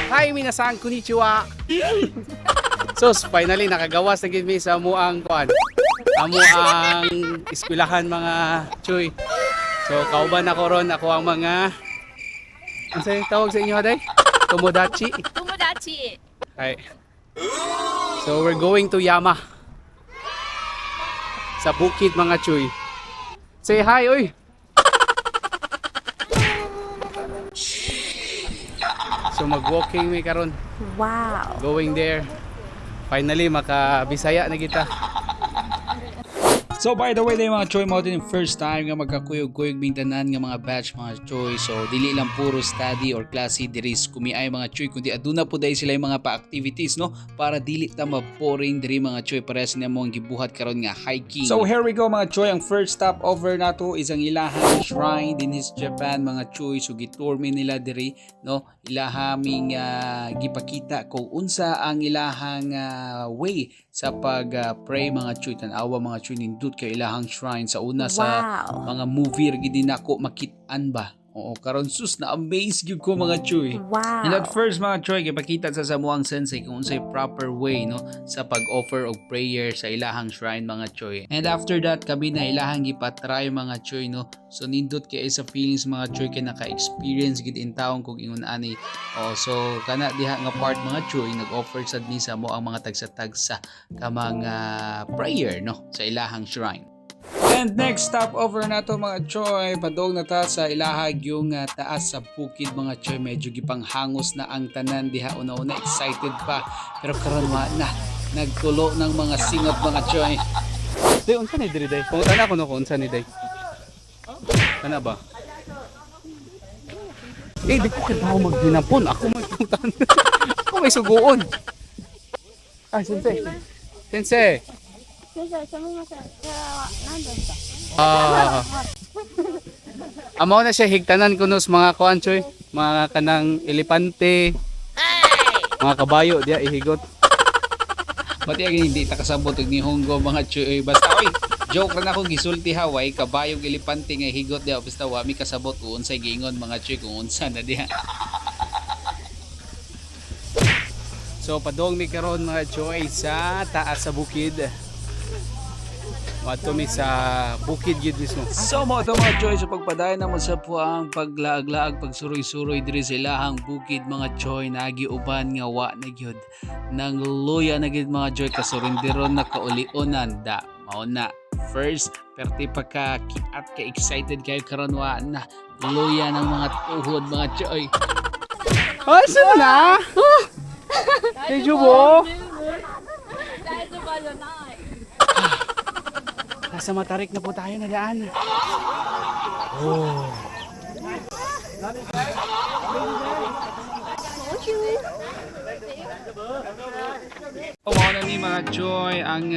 Hi minasan, konnichiwa. So finally nakagawas na gid mi sa amuang kuan. Amuang eskwelahan mga choy. So kauban ako ron ako ang mga ano sa tawag sa inyo day? Tomodachi. Tomodachi. Hi. So we're going to Yama. Sa bukid mga choy. Say hi oy. So mag-walking mi karon. Wow. Going there. Finally maka-Bisaya na kita. So by the way, day mga choy, mo din yung first time nga magkakuyog-kuyog bintanan nga mga batch mga choy. So dili lang puro study or klase diri kumiay mga choy, kundi aduna po dahil sila yung mga pa-activities no para dili ta ma-boring diri mga choy para sa namo ang gibuhat karon nga hiking. So here we go mga choy, ang first stop over nato is ang ilahang shrine din is Japan mga choy. So gitour mi nila diri no, ilahaming gipakita kung unsa ang ilahang way sa pag-pray mga choy. Tanawa mga choy, nindot kay ilahang shrine sa una sa mga movie gid nako makit-an ba. Oo, karon sus na amaze gyud ko mga choy. Wow. And at first mga choy, gipakita sa samuang sensei kung unsay proper way no sa pag-offer og prayer sa ilahang shrine mga choy. And after that kami na ilahang gipatry mga choy no. So nindot kay sa feelings mga choy kay naka-experience gid in taon kung ingon ani. Oh, so kana diha nga part mga choy nag-offer sad ni sa mo ang mga tagsa-tagsa ka mga prayer no sa ilahang shrine. And next stop over na to mga choy, padong na ta sa ilahag yung taas sa bukid mga choy. Medyo gipanghangos na ang tanan diha, una-una excited pa pero karon wa na nagtulo ng mga singot mga choy. Day unsa ni diri day? Punta na ko no unsa ni day. Kana ba? Di ko kadaw maghinapon. Ako may puntan. Ako may suguon. Ah, sensei. Sensei. Amaw na siya higtanan kuno sa mga kuan choy, mga kanang elepante, mga kabayo diya ihigot. Mati ang hindi ta kasabot og nihonggo mga choy, basta oy joke ra na ako gisulti haway kabayo elepante nga higot diya basta wa mi kasabot kung unsay giingon mga choy kung unsa na diha. So padong mi karon mga choy sa taas sa bukid. Wato mi sa bukid gid mismo. So mo to mga choy, sa pagpadayon naman sa puang paglaag-laag pagsuroy-suroy diri sa ilahang bukid mga choy, nagiuban nga wa na gyud nang luya na gyud mga choy, kasurinderon na kaulionan da mao na first perti pa ka kiat ka excited kayo karon wa na luya ng mga tuhod mga choy. Asa na? Medyo mo? Nasa Matarik na po tayo na daan. Oh. Mao na ni mga choy ang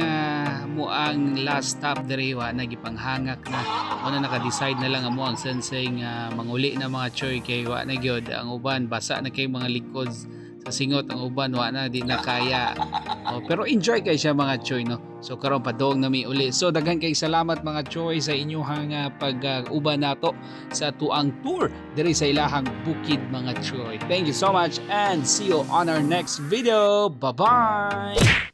muang last stop diri wa nagipanghangak na. Mao na naka-decide na lang amo ang sensei nga manguli na mga choy kay wa na gyud ang uban basa na kay mga likod sa singot, ang uban wa na di na kaya. Pero enjoy kay siya mga choy no. So karon padong nami uli. So daghan kay salamat mga choy sa inyong pag-uban nato sa tuang tour diri sa ilahang bukid mga choy. Thank you so much and see you on our next video. Bye-bye.